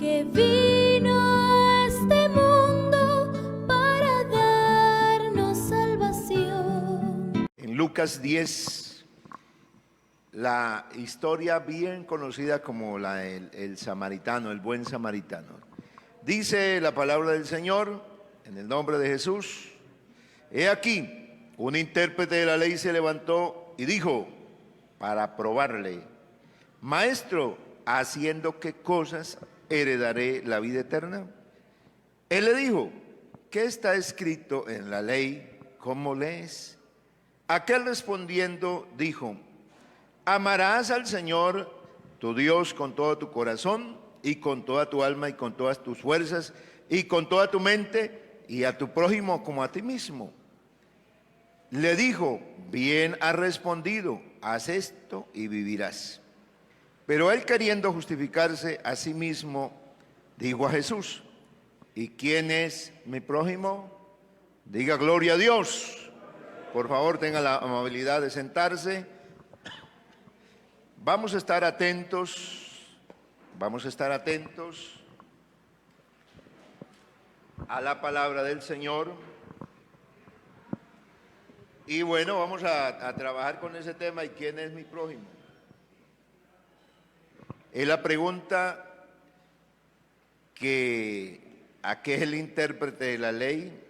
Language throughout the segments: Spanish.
que vino a este mundo para darnos salvación. En Lucas 10, la historia bien conocida como el samaritano, el buen samaritano. Dice la palabra del Señor, en el nombre de Jesús: he aquí, un intérprete de la ley se levantó y dijo, para probarle: Maestro, ¿haciendo qué cosas heredaré la vida eterna? Él le dijo: ¿qué está escrito en la ley? ¿Cómo lees? Aquel respondiendo dijo: amarás al Señor tu Dios con todo tu corazón y con toda tu alma y con todas tus fuerzas y con toda tu mente, y a tu prójimo como a ti mismo. Le dijo: bien has respondido, haz esto y vivirás. Pero él, queriendo justificarse a sí mismo, dijo a Jesús: ¿y quién es mi prójimo? Diga gloria a Dios. Por favor, tenga la amabilidad de sentarse. Vamos a estar atentos a la palabra del Señor. Y bueno, vamos a trabajar con ese tema. ¿Y quién es mi prójimo? Es la pregunta que aquel intérprete de la ley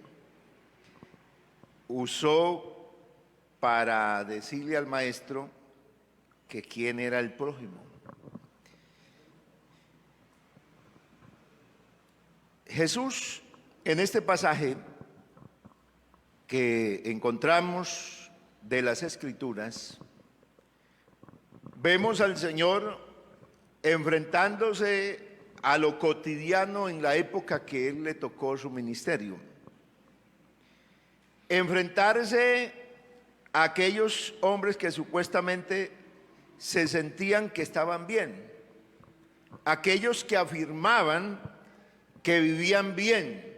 usó para decirle al maestro que quién era el prójimo. Jesús, en este pasaje que encontramos de las Escrituras, vemos al Señor enfrentándose a lo cotidiano en la época que Él le tocó su ministerio. Enfrentarse a aquellos hombres que supuestamente se sentían que estaban bien, aquellos que afirmaban que vivían bien,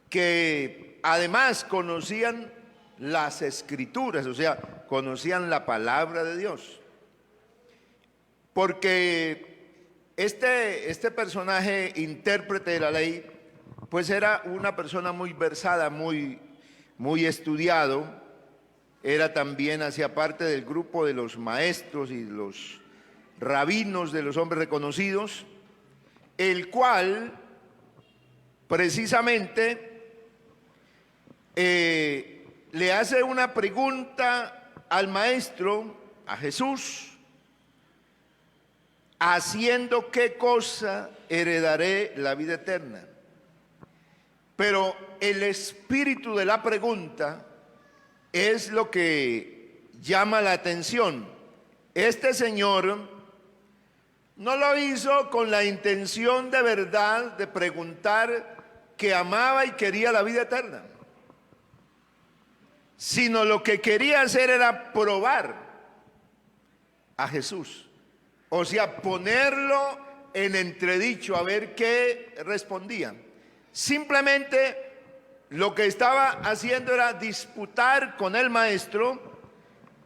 que además conocían las Escrituras, o sea, conocían la palabra de Dios. Porque este personaje intérprete de la ley, pues era una persona muy versada, muy estudiado. Era también, hacía parte del grupo de los maestros y los rabinos, de los hombres reconocidos, el cual precisamente le hace una pregunta al maestro, a Jesús: ¿haciendo qué cosa heredaré la vida eterna? Pero el espíritu de la pregunta es lo que llama la atención. Este señor no lo hizo con la intención de verdad de preguntar que amaba y quería la vida eterna, sino lo que quería hacer era probar a Jesús. O sea, ponerlo en entredicho, a ver qué respondía. Simplemente lo que estaba haciendo era disputar con el maestro,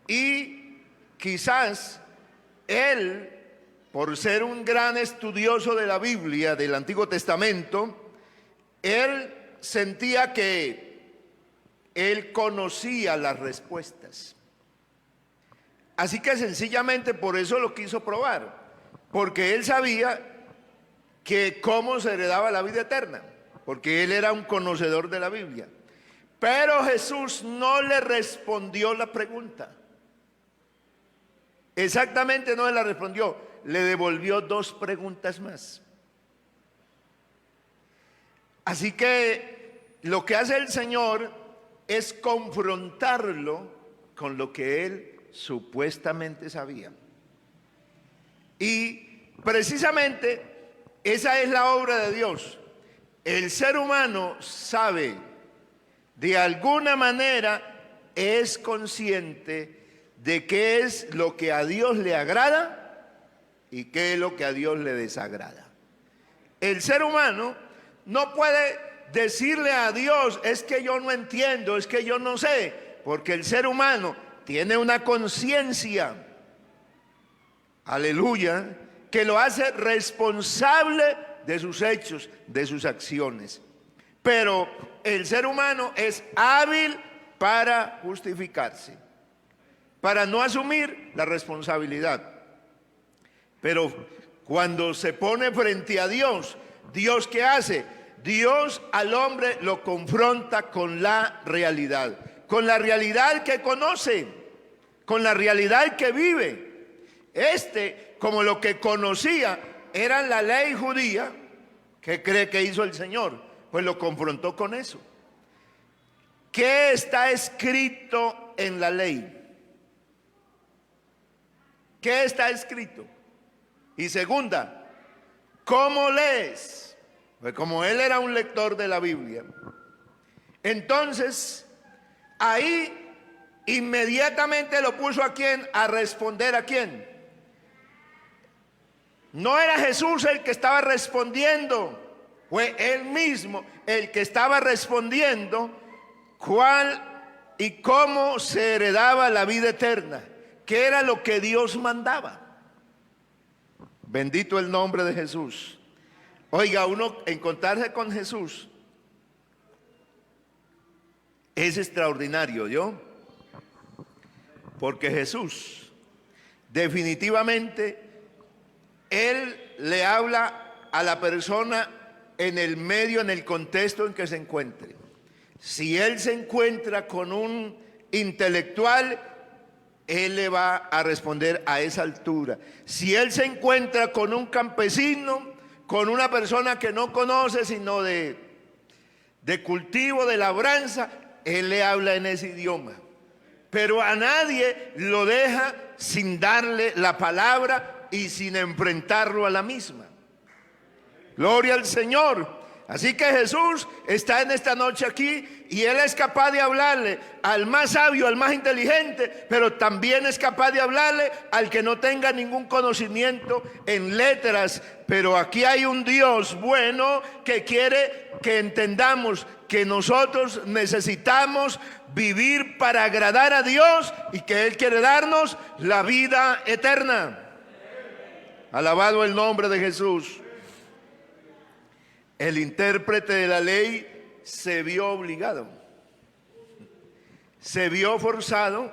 y quizás él, por ser un gran estudioso de la Biblia, del Antiguo Testamento, él sentía que él conocía las respuestas. Así que sencillamente por eso lo quiso probar, porque él sabía que cómo se heredaba la vida eterna, porque él era un conocedor de la Biblia. Pero Jesús no le respondió la pregunta. Exactamente, no la respondió, le devolvió dos preguntas más. Así que lo que hace el Señor es confrontarlo con lo que él supuestamente sabía. Y precisamente esa es la obra de Dios. El ser humano sabe, de alguna manera es consciente de qué es lo que a Dios le agrada y qué es lo que a Dios le desagrada. El ser humano no puede decirle a Dios: es que yo no entiendo, es que yo no sé, porque el ser humano tiene una conciencia, aleluya, que lo hace responsable de sus hechos, de sus acciones. Pero el ser humano es hábil para justificarse, para no asumir la responsabilidad. Pero cuando se pone frente a Dios, ¿Dios qué hace? Dios al hombre lo confronta con la realidad que conoce, con la realidad que vive. Como lo que conocía era la ley judía, ¿qué cree que hizo el Señor? Pues lo confrontó con eso. ¿Qué está escrito en la ley? ¿Qué está escrito? Y segunda, ¿cómo lees? Pues como él era un lector de la Biblia, entonces ahí inmediatamente lo puso ¿a quién? A responder ¿a quién? No era Jesús el que estaba respondiendo, fue él mismo el que estaba respondiendo cuál y cómo se heredaba la vida eterna, qué era lo que Dios mandaba. Bendito el nombre de Jesús. Oiga, uno encontrarse con Jesús es extraordinario, ¿yo? Porque Jesús definitivamente Él le habla a la persona en el medio, en el contexto en que se encuentre. Si Él se encuentra con un intelectual, Él le va a responder a esa altura. Si Él se encuentra con un campesino, con una persona que no conoce sino de cultivo, de labranza, Él le habla en ese idioma. Pero a nadie lo deja sin darle la palabra y sin enfrentarlo a la misma. Gloria al Señor. Así que Jesús está en esta noche aquí y Él es capaz de hablarle al más sabio, al más inteligente, pero también es capaz de hablarle al que no tenga ningún conocimiento en letras. Pero aquí hay un Dios bueno que quiere que entendamos que nosotros necesitamos vivir para agradar a Dios y que Él quiere darnos la vida eterna. Alabado el nombre de Jesús. El intérprete de la ley se vio obligado, se vio forzado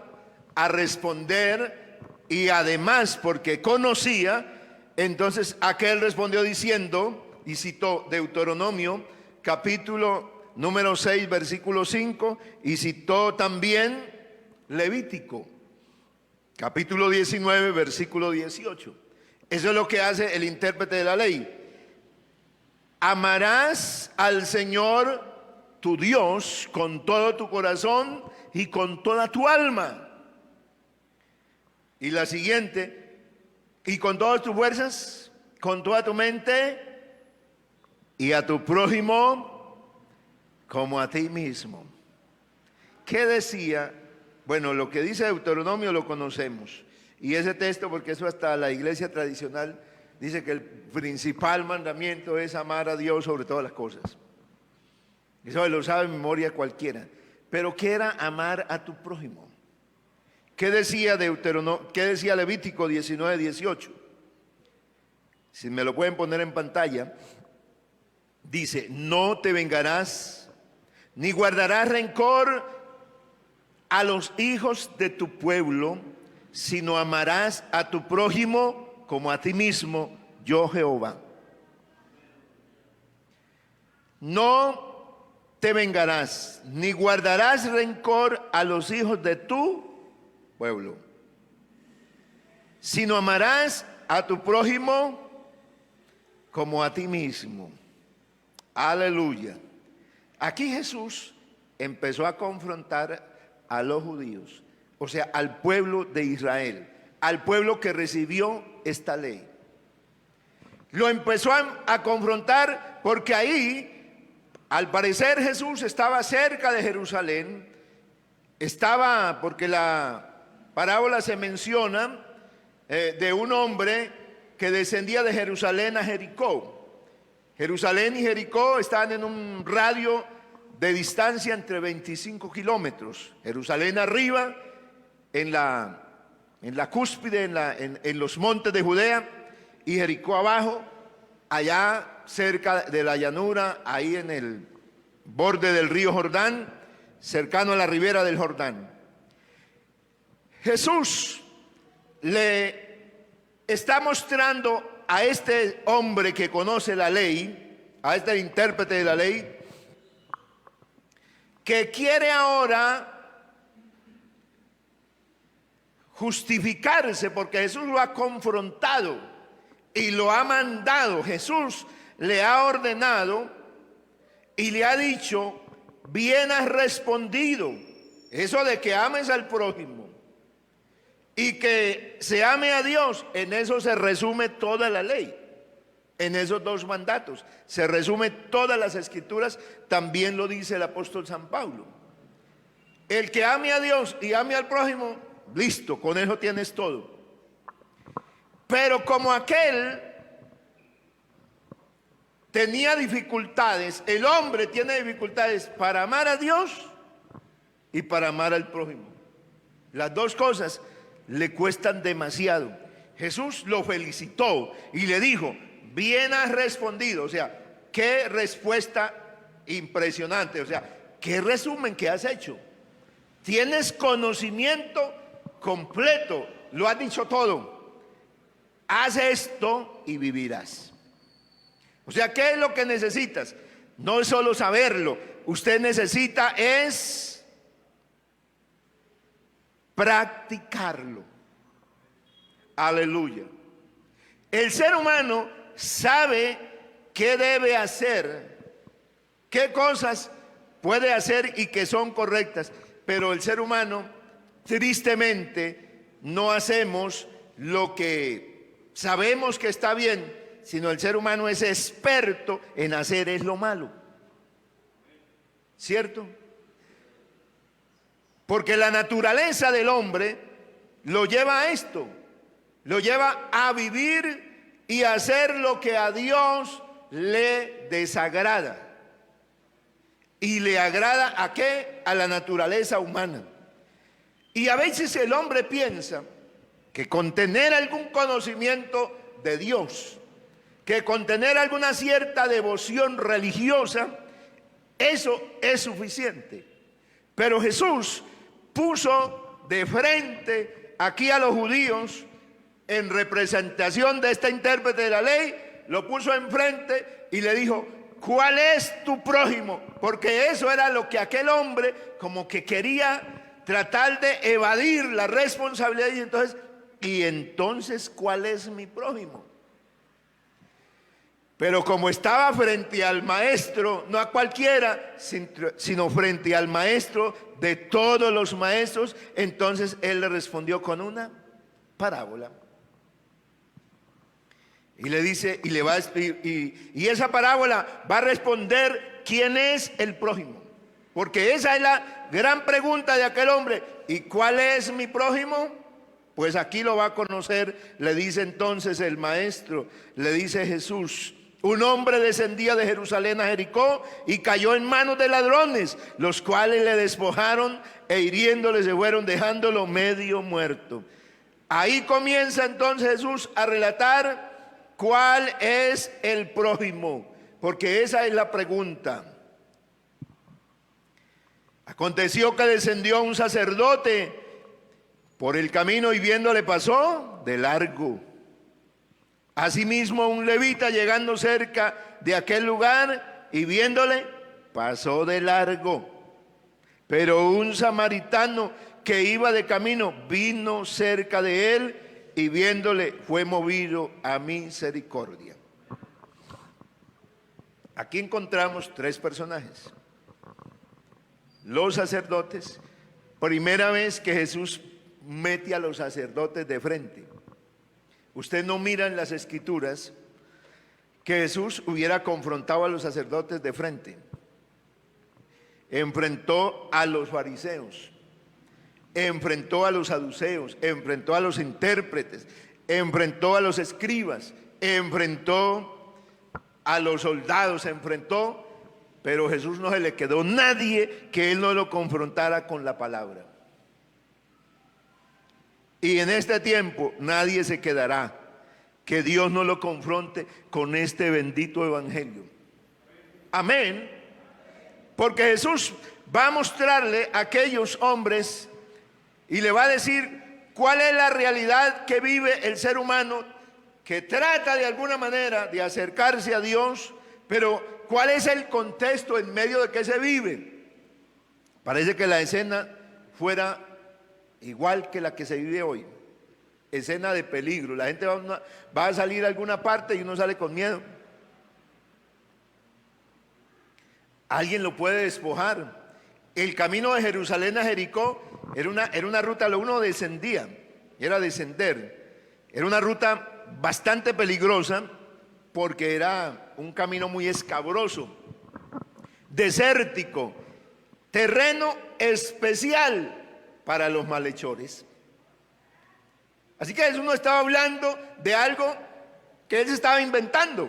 a responder, y además porque conocía, entonces aquel respondió diciendo, y citó Deuteronomio capítulo número 6 versículo 5, y citó también Levítico capítulo 19 versículo 18. Eso es lo que hace el intérprete de la ley. Amarás al Señor tu Dios con todo tu corazón y con toda tu alma. Y la siguiente, y con todas tus fuerzas, con toda tu mente, y a tu prójimo como a ti mismo. ¿Qué decía? Bueno, lo que dice Deuteronomio lo conocemos. Y ese texto, porque eso hasta la iglesia tradicional dice que el principal mandamiento es amar a Dios sobre todas las cosas. Eso lo sabe en memoria cualquiera. Pero ¿qué era amar a tu prójimo? ¿Qué decía qué decía Levítico 19, 18? Si me lo pueden poner en pantalla. Dice, no te vengarás, ni guardarás rencor a los hijos de tu pueblo, sino amarás a tu prójimo como a ti mismo, yo Jehová. No te vengarás, ni guardarás rencor a los hijos de tu pueblo, sino amarás a tu prójimo como a ti mismo. Aleluya. Aquí Jesús empezó a confrontar a los judíos, o sea, al pueblo de Israel, al pueblo que recibió esta ley. Lo empezó a confrontar porque ahí, al parecer, Jesús estaba cerca de Jerusalén. Estaba, porque la parábola se menciona de un hombre que descendía de Jerusalén a Jericó. Jerusalén y Jericó están en un radio de distancia entre 25 kilómetros. Jerusalén arriba, en la cúspide, en los montes de Judea, y Jericó abajo, allá cerca de la llanura, ahí en el borde del río Jordán, cercano a la ribera del Jordán. Jesús le está mostrando a este hombre que conoce la ley, a este intérprete de la ley, que quiere ahora justificarse porque Jesús lo ha confrontado y lo ha mandado. Jesús le ha ordenado y le ha dicho: bien has respondido. Eso de que ames al prójimo y que se ame a Dios, en eso se resume toda la ley. En esos dos mandatos se resume todas las escrituras. También lo dice el apóstol San Pablo. El que ame a Dios y ame al prójimo, listo, con eso tienes todo. Pero como aquel tenía dificultades, el hombre tiene dificultades para amar a Dios y para amar al prójimo. Las dos cosas le cuestan demasiado. Jesús lo felicitó y le dijo: bien has respondido. O sea, qué respuesta impresionante. O sea, qué resumen que has hecho. Tienes conocimiento completo, lo has dicho todo. Haz esto y vivirás. O sea, ¿qué es lo que necesitas? No es solo saberlo, usted necesita es practicarlo. Aleluya. El ser humano sabe qué debe hacer, qué cosas puede hacer y que son correctas, pero el ser humano tristemente no hacemos lo que sabemos que está bien, sino el ser humano es experto en hacer es lo malo. ¿Cierto? Porque la naturaleza del hombre lo lleva a esto, lo lleva a vivir y a hacer lo que a Dios le desagrada. ¿Y le agrada a qué? A la naturaleza humana. Y a veces el hombre piensa que con tener algún conocimiento de Dios, que con tener alguna cierta devoción religiosa, eso es suficiente. Pero Jesús puso de frente aquí a los judíos, en representación de este intérprete de la ley, lo puso enfrente y le dijo: ¿cuál es tu prójimo? Porque eso era lo que aquel hombre como que quería tratar de evadir la responsabilidad. Y entonces, ¿cuál es mi prójimo? Pero como estaba frente al maestro, no a cualquiera, sino frente al maestro de todos los maestros, entonces él le respondió con una parábola. Y le dice, y esa parábola va a responder quién es el prójimo. Porque esa es la gran pregunta de aquel hombre. ¿Y cuál es mi prójimo? Pues aquí lo va a conocer, le dice entonces el maestro, le dice Jesús: un hombre descendía de Jerusalén a Jericó y cayó en manos de ladrones, los cuales le despojaron e hiriéndole se fueron, dejándolo medio muerto. Ahí comienza entonces Jesús a relatar cuál es el prójimo, porque esa es la pregunta. Aconteció que descendió un sacerdote por el camino y viéndole pasó de largo. Asimismo un levita llegando cerca de aquel lugar y viéndole pasó de largo. Pero un samaritano que iba de camino vino cerca de él y viéndole fue movido a misericordia. Aquí encontramos tres personajes. Los sacerdotes, primera vez que Jesús mete a los sacerdotes de frente. Usted no mira en las escrituras que Jesús hubiera confrontado a los sacerdotes de frente. Enfrentó a los fariseos, enfrentó a los saduceos, enfrentó a los intérpretes, enfrentó a los escribas, enfrentó a los soldados, enfrentó, pero Jesús no se le quedó nadie que él no lo confrontara con la palabra. Y en este tiempo nadie se quedará que Dios no lo confronte con este bendito evangelio. Amén. Porque Jesús va a mostrarle a aquellos hombres y le va a decir cuál es la realidad que vive el ser humano, que trata de alguna manera de acercarse a Dios, pero cuál es el contexto en medio de que se vive. Parece que la escena fuera igual que la que se vive hoy. Escena de peligro. La gente va a salir a alguna parte y uno sale con miedo. Alguien lo puede despojar. El camino de Jerusalén a Jericó era una ruta, lo uno descendía, era descender. Era una ruta bastante peligrosa porque era un camino muy escabroso, desértico, terreno especial para los malhechores. Así que Jesús no estaba hablando de algo que él se estaba inventando.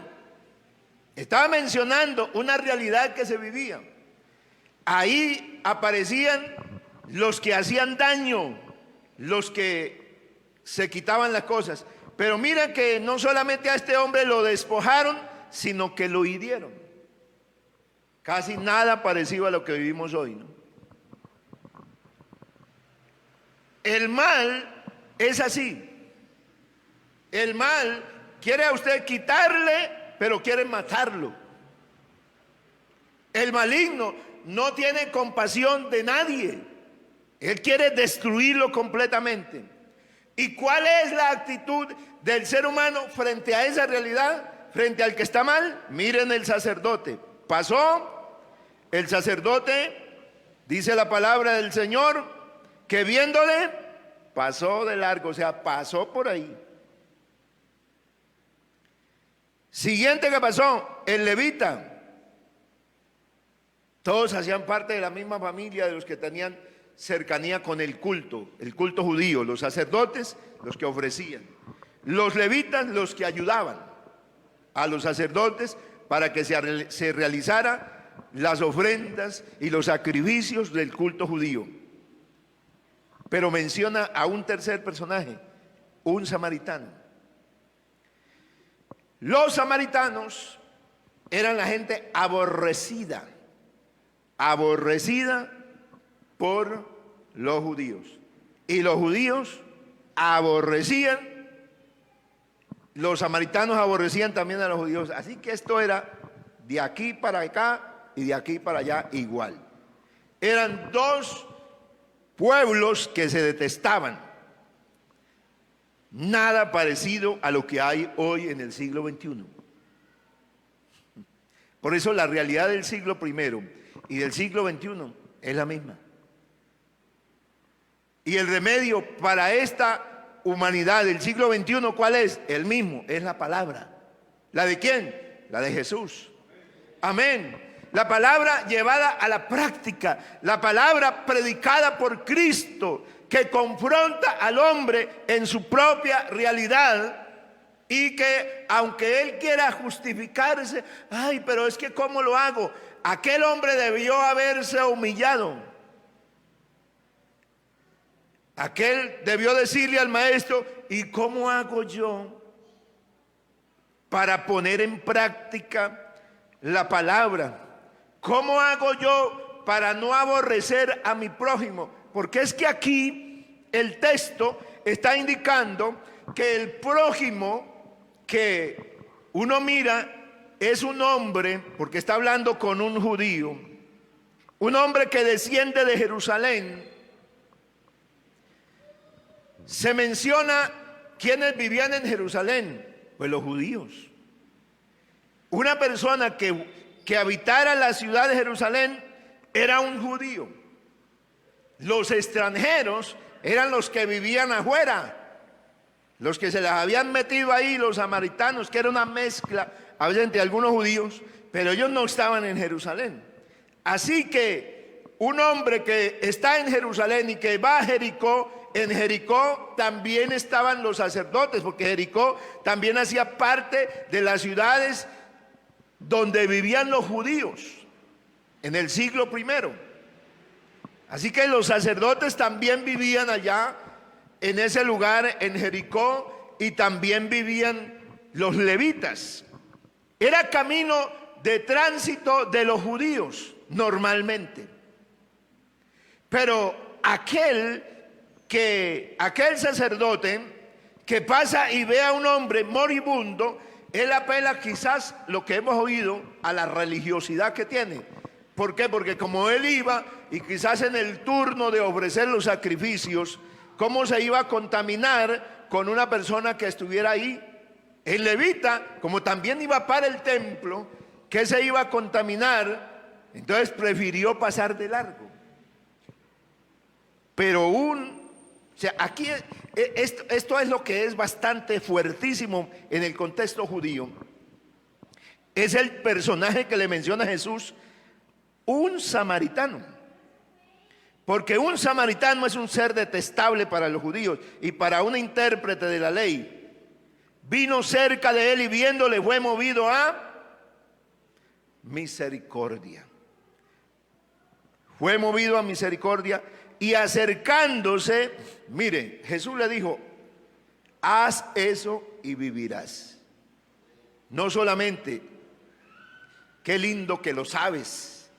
Estaba mencionando una realidad que se vivía. Ahí aparecían los que hacían daño, los que se quitaban las cosas. Pero mira que no solamente a este hombre lo despojaron, sino que lo hirieron. Casi nada parecido a lo que vivimos hoy, ¿no? El mal es así. El mal quiere a usted quitarle, pero quiere matarlo. El maligno no tiene compasión de nadie. Él quiere destruirlo completamente. ¿Y cuál es la actitud del ser humano frente a esa realidad? Frente al que está mal. Miren el sacerdote. Pasó el sacerdote, dice la palabra del Señor, que viéndole pasó de largo, o sea, pasó por ahí. Siguiente que pasó, el levita. Todos hacían parte de la misma familia de los que tenían cercanía con el culto judío. Los sacerdotes, los que ofrecían. Los levitas, los que ayudaban a los sacerdotes para que se realizara las ofrendas y los sacrificios del culto judío. Pero menciona a un tercer personaje, un samaritano. Los samaritanos eran la gente aborrecida por los judíos. Y los judíos aborrecían, los samaritanos aborrecían también a los judíos. Así que esto era de aquí para acá y de aquí para allá igual. Eran dos pueblos que se detestaban. Nada parecido a lo que hay hoy en el siglo XXI. Por eso la realidad del siglo I y del siglo XXI es la misma. Y el remedio para esta humanidad del siglo XXI, ¿cuál es? El mismo, es la palabra. ¿La de quién? La de Jesús. Amén. La palabra llevada a la práctica, la palabra predicada por Cristo, que confronta al hombre en su propia realidad y que aunque él quiera justificarse, ay, pero es que ¿cómo lo hago? Aquel hombre debió haberse humillado. Aquel debió decirle al maestro, ¿y cómo hago yo para poner en práctica la palabra? ¿Cómo hago yo para no aborrecer a mi prójimo? Porque es que aquí el texto está indicando que el prójimo que uno mira es un hombre, porque está hablando con un judío, un hombre que desciende de Jerusalén. Se menciona quiénes vivían en Jerusalén, pues los judíos. Una persona que habitara la ciudad de Jerusalén era un judío. Los extranjeros eran los que vivían afuera, los que se les habían metido ahí, los samaritanos, que era una mezcla a veces entre algunos judíos, pero ellos no estaban en Jerusalén. Así que un hombre que está en Jerusalén y que va a Jericó, en Jericó también estaban los sacerdotes, porque Jericó también hacía parte de las ciudades donde vivían los judíos en el siglo I. Así que los sacerdotes también vivían allá en ese lugar, en Jericó, y también vivían los levitas. Era camino de tránsito de los judíos normalmente. Pero aquel sacerdote que pasa y ve a un hombre moribundo, él apela quizás lo que hemos oído a la religiosidad que tiene. ¿Por qué? Porque como él iba y quizás en el turno de ofrecer los sacrificios, ¿cómo se iba a contaminar con una persona que estuviera ahí? El levita, como también iba para el templo, ¿qué se iba a contaminar? Entonces prefirió pasar de largo. Pero aquí esto es lo que es bastante fuertísimo en el contexto judío. Es el personaje que le menciona Jesús, un samaritano. Porque un samaritano es un ser detestable para los judíos y para un intérprete de la ley. Vino cerca de él y viéndole fue movido a misericordia. Fue movido a misericordia y acercándose, mire, Jesús le dijo, haz eso y vivirás. No solamente, qué lindo que lo sabes,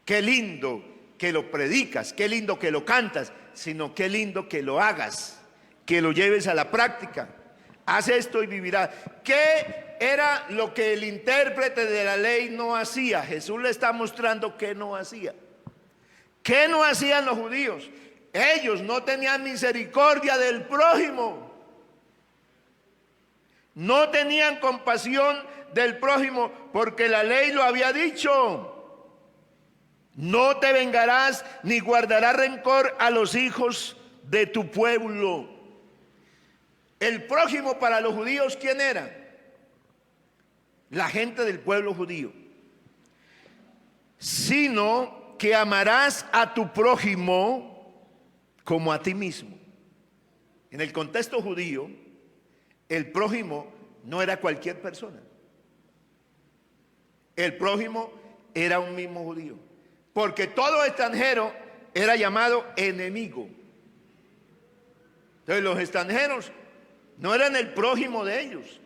qué lindo que lo predicas, qué lindo que lo cantas, sino qué lindo que lo hagas, que lo lleves a la práctica. Haz esto y vivirás. ¿Qué era lo que el intérprete de la ley no hacía? Jesús le está mostrando qué no hacía. ¿Qué no hacían los judíos? Ellos no tenían misericordia del prójimo. No tenían compasión del prójimo porque la ley lo había dicho. No te vengarás ni guardarás rencor a los hijos de tu pueblo. El prójimo para los judíos, ¿quién era? La gente del pueblo judío. Sino que amarás a tu prójimo como a ti mismo. En el contexto judío, el prójimo no era cualquier persona. El prójimo era un mismo judío. Porque todo extranjero era llamado enemigo. Entonces los extranjeros no eran el prójimo de ellos.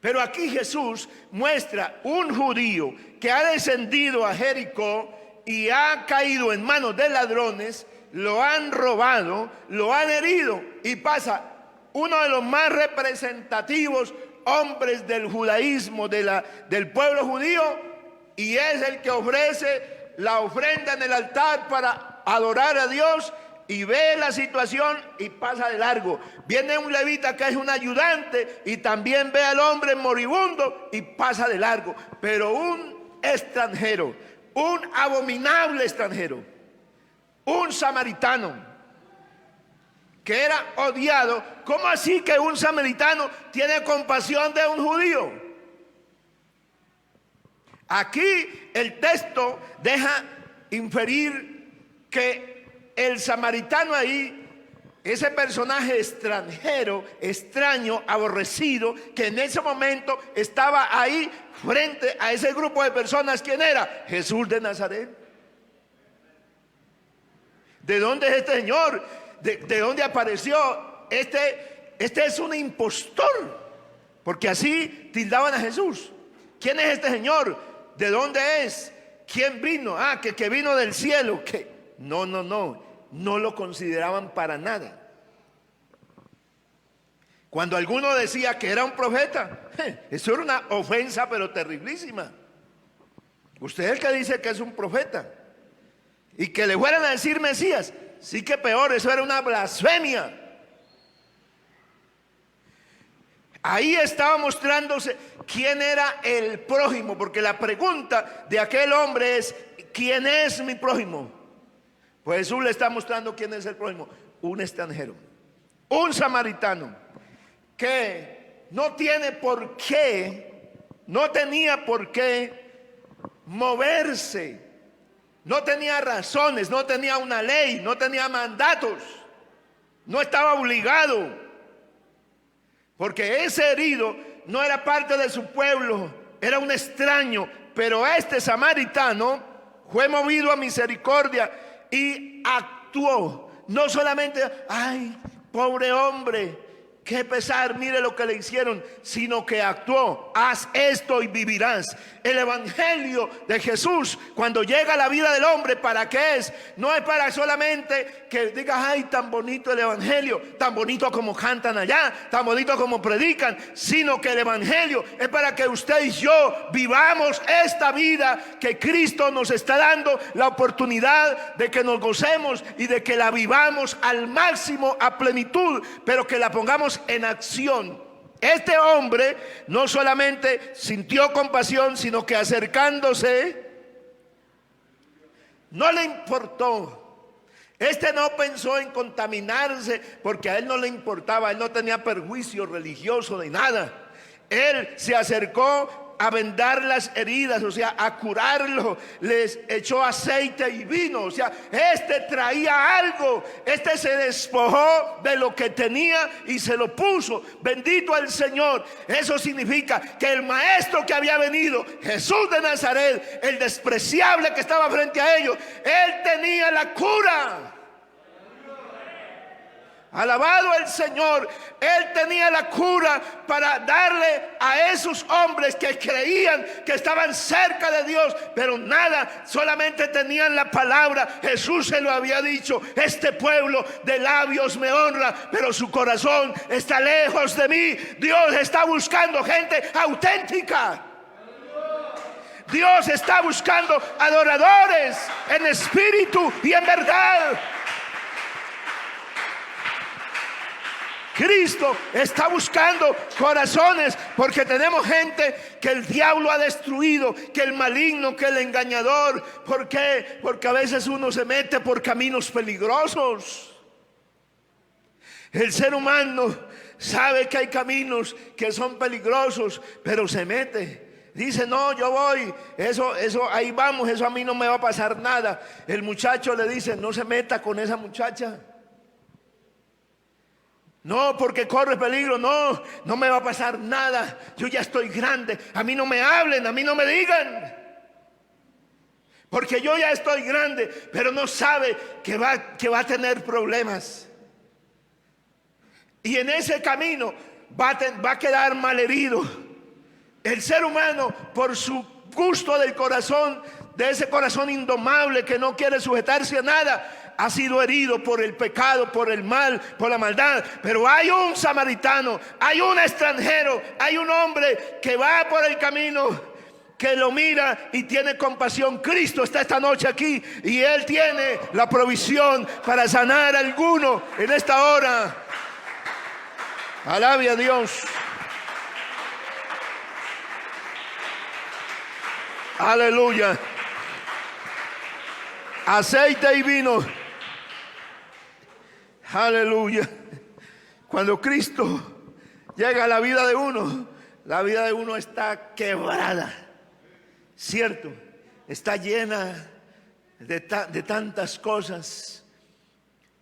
Pero aquí Jesús muestra un judío que ha descendido a Jericó y ha caído en manos de ladrones, lo han robado, lo han herido y pasa uno de los más representativos hombres del judaísmo, del pueblo judío, y es el que ofrece la ofrenda en el altar para adorar a Dios. Y ve la situación y pasa de largo. Viene un levita que es un ayudante y también ve al hombre moribundo y pasa de largo. Pero un extranjero, un abominable extranjero, un samaritano que era odiado. ¿Cómo así que un samaritano tiene compasión de un judío? Aquí el texto deja inferir que el samaritano ahí, ese personaje extranjero, extraño, aborrecido, que en ese momento estaba ahí frente a ese grupo de personas, ¿quién era? Jesús de Nazaret. ¿De dónde es este señor? ¿De dónde apareció? Este es un impostor, porque así tildaban a Jesús. ¿Quién es este señor? ¿De dónde es? ¿Quién vino? Que vino del cielo. No lo consideraban para nada. Cuando alguno decía que era un profeta, eso era una ofensa pero terriblísima. Usted es el que dice que es un profeta y que le fueran a decir Mesías, sí que peor, eso era una blasfemia. Ahí estaba mostrándose quién era el prójimo, porque la pregunta de aquel hombre es, ¿quién es mi prójimo? Pues Jesús le está mostrando quién es el prójimo. Un extranjero, un samaritano que no tenía por qué moverse, no tenía razones, no tenía una ley, no tenía mandatos, no estaba obligado, porque ese herido no era parte de su pueblo, era un extraño. Pero este samaritano fue movido a misericordia y actuó. No solamente, ay, pobre hombre, qué pesar, mire lo que le hicieron, sino que actuó. Haz esto y vivirás. El evangelio de Jesús, cuando llega a la vida del hombre, ¿para qué es? No es para solamente que digas, ay, tan bonito el evangelio, tan bonito como cantan allá, tan bonito como predican, sino que el evangelio es para que usted y yo vivamos esta vida que Cristo nos está dando la oportunidad de que nos gocemos y de que la vivamos al máximo, a plenitud, pero que la pongamos en acción. Este hombre no solamente sintió compasión, sino que acercándose, no le importó. Este no pensó en contaminarse, porque a él no le importaba, él no tenía perjuicio religioso de nada. Él se acercó a vendar las heridas, o sea, a curarlo. Les echó aceite y vino, o sea, este traía algo, este se despojó de lo que tenía y se lo puso. Bendito el Señor. Eso significa que el maestro que había venido, Jesús de Nazaret, el despreciable que estaba frente a ellos, él tenía la cura. Alabado el Señor. Él tenía la cura para darle a esos hombres que creían que estaban cerca de Dios, pero nada, solamente tenían la palabra. Jesús se lo había dicho: este pueblo de labios me honra, pero su corazón está lejos de mí. Dios está buscando gente auténtica. Dios está buscando adoradores en espíritu y en verdad. Cristo está buscando corazones, porque tenemos gente que el diablo ha destruido, que el maligno, que el engañador. ¿Por qué? Porque a veces uno se mete por caminos peligrosos. El ser humano sabe que hay caminos que son peligrosos, pero se mete. Dice: no, yo voy, eso, ahí vamos, eso a mí no me va a pasar nada. El muchacho le dice: no se meta con esa muchacha. No, porque corre peligro. No, no me va a pasar nada. Yo ya estoy grande. A mí no me hablen, a mí no me digan. Porque yo ya estoy grande, pero no sabe que va a tener problemas. Y en ese camino va a quedar malherido. El ser humano, por su gusto del corazón, de ese corazón indomable que no quiere sujetarse a nada, ha sido herido por el pecado, por el mal, por la maldad. Pero hay un samaritano, hay un extranjero, hay un hombre que va por el camino, que lo mira y tiene compasión. Cristo está esta noche aquí y Él tiene la provisión para sanar a alguno en esta hora. Alabe a Dios. Aleluya. Aceite y vino. Aleluya. Cuando Cristo llega a la vida de uno, la vida de uno está quebrada, ¿cierto? Está llena de tantas cosas,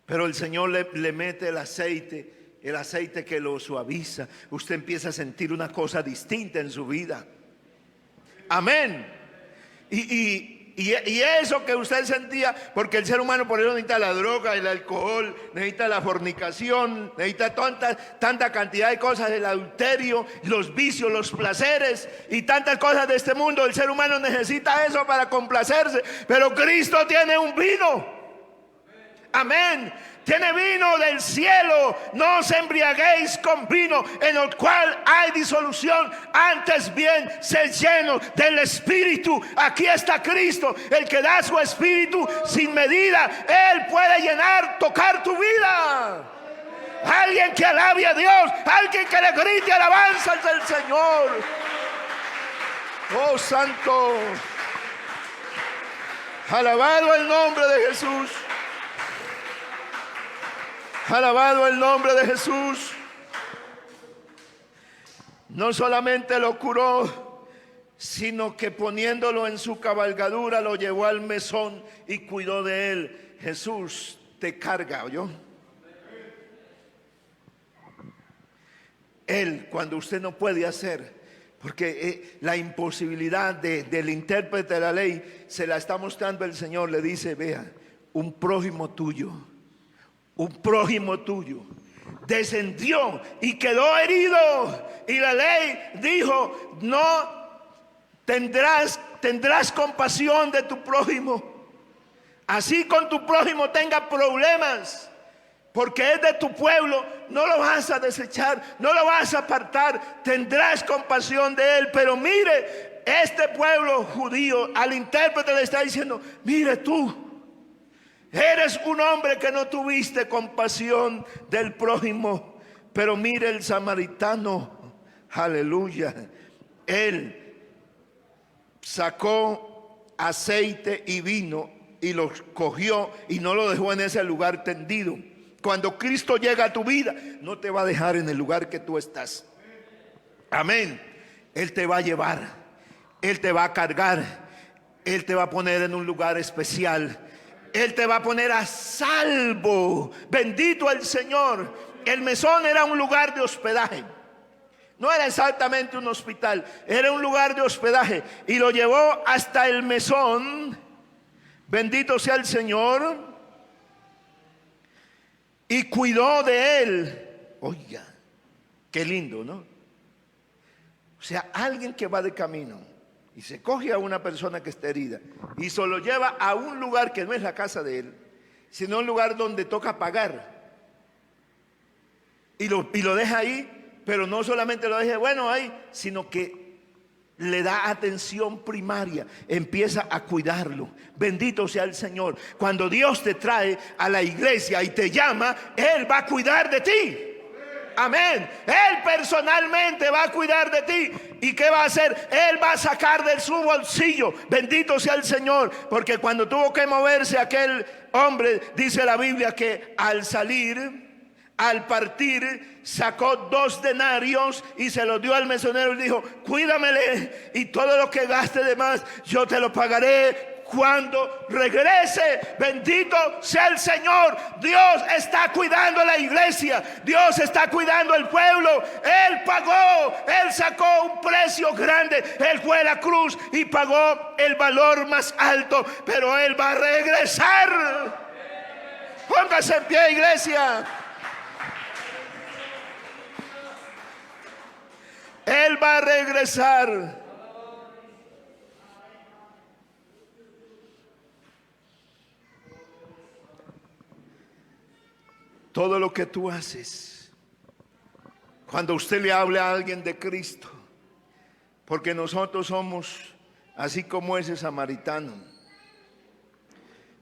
pero el Señor le mete el aceite que lo suaviza. Usted empieza a sentir una cosa distinta en su vida. Amén. Y eso que usted sentía, porque el ser humano por eso necesita la droga, el alcohol, necesita la fornicación, necesita tanta cantidad de cosas, el adulterio, los vicios, los placeres y tantas cosas de este mundo. El ser humano necesita eso para complacerse, pero Cristo tiene un vino. Amén. Tiene vino del cielo. No os embriaguéis con vino en el cual hay disolución, antes bien sed llenos del Espíritu. Aquí está Cristo, el que da su Espíritu sin medida. Él puede llenar, tocar tu vida. Alguien que alabe a Dios, alguien que le grite alabanzas del Señor. Oh, santo. Alabado el nombre de Jesús. Alabado el nombre de Jesús. No solamente lo curó, sino que poniéndolo en su cabalgadura lo llevó al mesón y cuidó de él. Jesús te carga, ¿oyó? Él, cuando usted no puede hacer, porque la imposibilidad del intérprete de la ley se la está mostrando el Señor, le dice: vea, un prójimo tuyo descendió y quedó herido. Y la ley dijo: no tendrás compasión de tu prójimo. Así con tu prójimo tenga problemas, porque es de tu pueblo, no lo vas a desechar, no lo vas a apartar, tendrás compasión de él. Pero mire, este pueblo judío al intérprete le está diciendo: mire, tú eres un hombre que no tuviste compasión del prójimo. Pero mire el samaritano, aleluya, él sacó aceite y vino y lo cogió y no lo dejó en ese lugar tendido. Cuando Cristo llega a tu vida, no te va a dejar en el lugar que tú estás. Amén. Él te va a llevar, Él te va a cargar, Él te va a poner en un lugar especial, Él te va a poner a salvo. Bendito el Señor. El mesón era un lugar de hospedaje. No era exactamente un hospital, era un lugar de hospedaje. Y lo llevó hasta el mesón. Bendito sea el Señor. Y cuidó de él. Oiga, qué lindo, ¿no? O sea, alguien que va de camino y se coge a una persona que está herida y se lo lleva a un lugar que no es la casa de él, sino un lugar donde toca pagar. Y lo deja ahí. Pero no solamente lo deje bueno ahí, sino que le da atención primaria, empieza a cuidarlo. Bendito sea el Señor. Cuando Dios te trae a la iglesia y te llama, Él va a cuidar de ti. Amén. Él personalmente va a cuidar de ti. ¿Y qué va a hacer? Él va a sacar de su bolsillo. Bendito sea el Señor. Porque cuando tuvo que moverse aquel hombre, dice la Biblia que al salir, al partir, sacó 2 denarios y se los dio al mesonero y dijo: cuídamele, y todo lo que gaste de más yo te lo pagaré cuando regrese. Bendito sea el Señor. Dios está cuidando la iglesia, Dios está cuidando el pueblo. Él pagó, Él sacó un precio grande, Él fue a la cruz y pagó el valor más alto. Pero Él va a regresar. Póngase en pie, iglesia. Él va a regresar. Todo lo que tú haces, cuando usted le hable a alguien de Cristo, porque nosotros somos así como ese samaritano,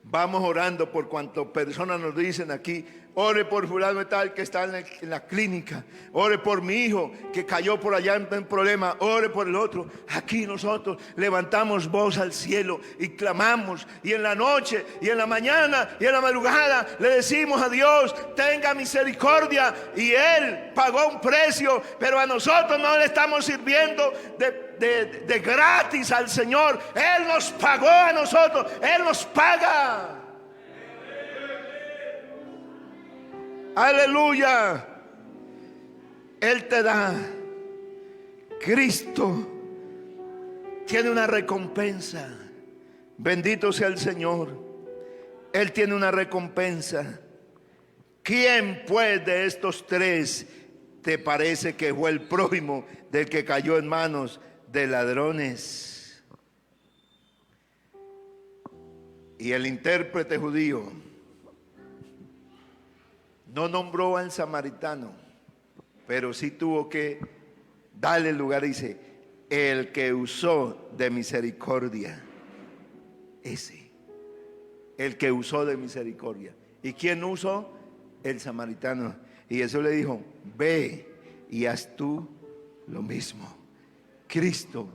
vamos orando por cuanto personas nos dicen aquí: ore por fulano de tal que está en la clínica, ore por mi hijo que cayó por allá en problema, ore por el otro. Aquí nosotros levantamos voz al cielo y clamamos, y en la noche y en la mañana y en la madrugada le decimos a Dios: tenga misericordia. Y Él pagó un precio, pero a nosotros no le estamos sirviendo de gratis al Señor. Él nos pagó a nosotros, Él nos paga. Aleluya. Él te da. Cristo tiene una recompensa. Bendito sea el Señor. Él tiene una recompensa. ¿Quién pues de estos 3 te parece que fue el prójimo del que cayó en manos de ladrones? Y el intérprete judío no nombró al samaritano, pero sí tuvo que darle lugar. Dice: el que usó de misericordia. Ese, el que usó de misericordia. ¿Y quién usó? El samaritano. Y Jesús le dijo: ve y haz tú lo mismo. Cristo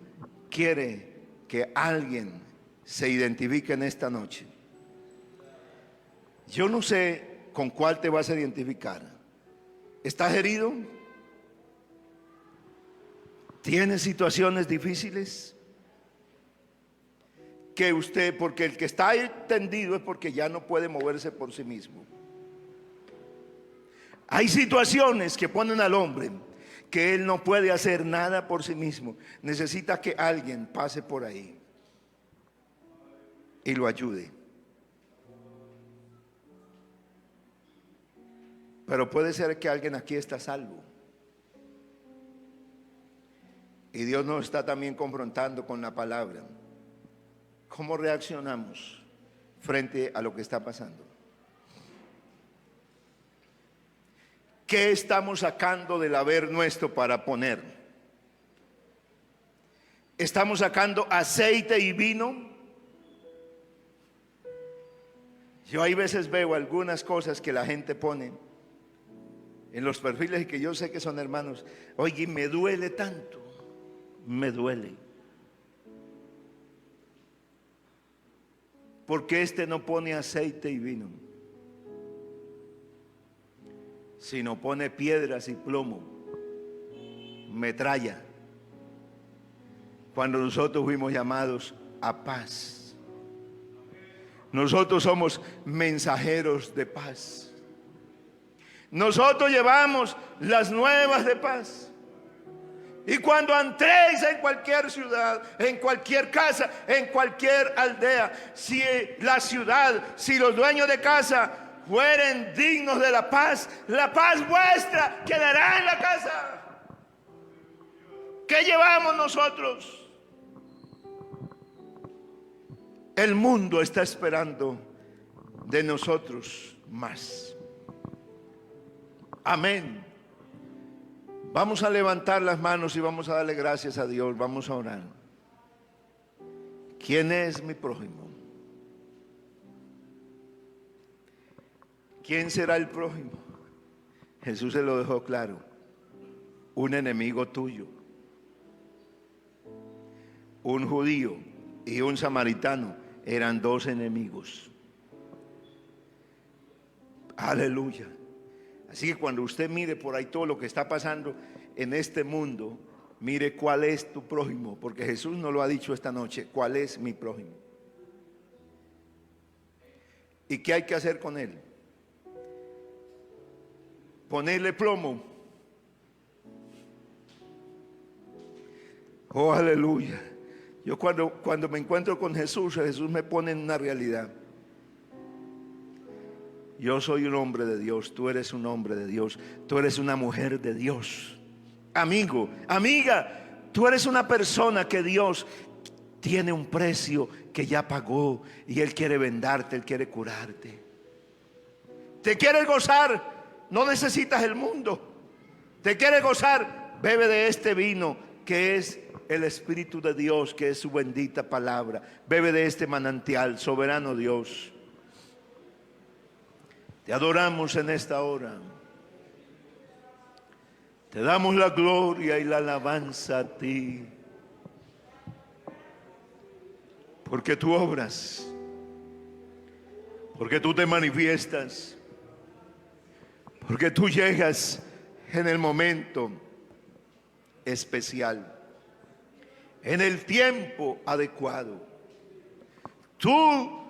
quiere que alguien se identifique en esta noche. Yo no sé con cuál te vas a identificar. ¿Estás herido? ¿Tienes situaciones difíciles? Que usted, porque el que está ahí tendido es porque ya no puede moverse por sí mismo. Hay situaciones que ponen al hombre que él no puede hacer nada por sí mismo. Necesita que alguien pase por ahí y lo ayude. Pero puede ser que alguien aquí está salvo. Y Dios nos está también confrontando con la palabra. ¿Cómo reaccionamos frente a lo que está pasando? ¿Qué estamos sacando del haber nuestro para poner? ¿Estamos sacando aceite y vino? Yo hay veces veo algunas cosas que la gente pone en los perfiles y que yo sé que son hermanos. Oye, me duele tanto, me duele. Porque este no pone aceite y vino, sino pone piedras y plomo, metralla. Cuando nosotros fuimos llamados a paz. Nosotros somos mensajeros de paz. Nosotros llevamos las nuevas de paz. Y cuando entréis en cualquier ciudad, en cualquier casa, en cualquier aldea, si la ciudad, si los dueños de casa fueren dignos de la paz vuestra quedará en la casa. ¿Qué llevamos nosotros? El mundo está esperando de nosotros más. Amén. Vamos a levantar las manos y vamos a darle gracias a Dios. Vamos a orar. ¿Quién es mi prójimo? ¿Quién será el prójimo? Jesús se lo dejó claro. Un enemigo tuyo. Un judío y un samaritano eran dos enemigos. Aleluya. Así que cuando usted mire por ahí todo lo que está pasando en este mundo, mire cuál es tu prójimo, porque Jesús nos lo ha dicho esta noche. ¿Cuál es mi prójimo? ¿Y qué hay que hacer con él? Ponerle plomo. Oh, aleluya. Yo cuando me encuentro con Jesús, Jesús me pone en una realidad. Yo soy un hombre de Dios, tú eres un hombre de Dios, tú eres una mujer de Dios. Amigo, amiga, tú eres una persona que Dios tiene un precio que ya pagó y Él quiere vendarte, Él quiere curarte. ¿Te quieres gozar? No necesitas el mundo. ¿Te quieres gozar? Bebe de este vino que es el Espíritu de Dios, que es su bendita palabra. Bebe de este manantial, soberano Dios. Te adoramos en esta hora. Te damos la gloria y la alabanza a ti. Porque tú obras. Porque tú te manifiestas. Porque tú llegas en el momento especial. En el tiempo adecuado. Tú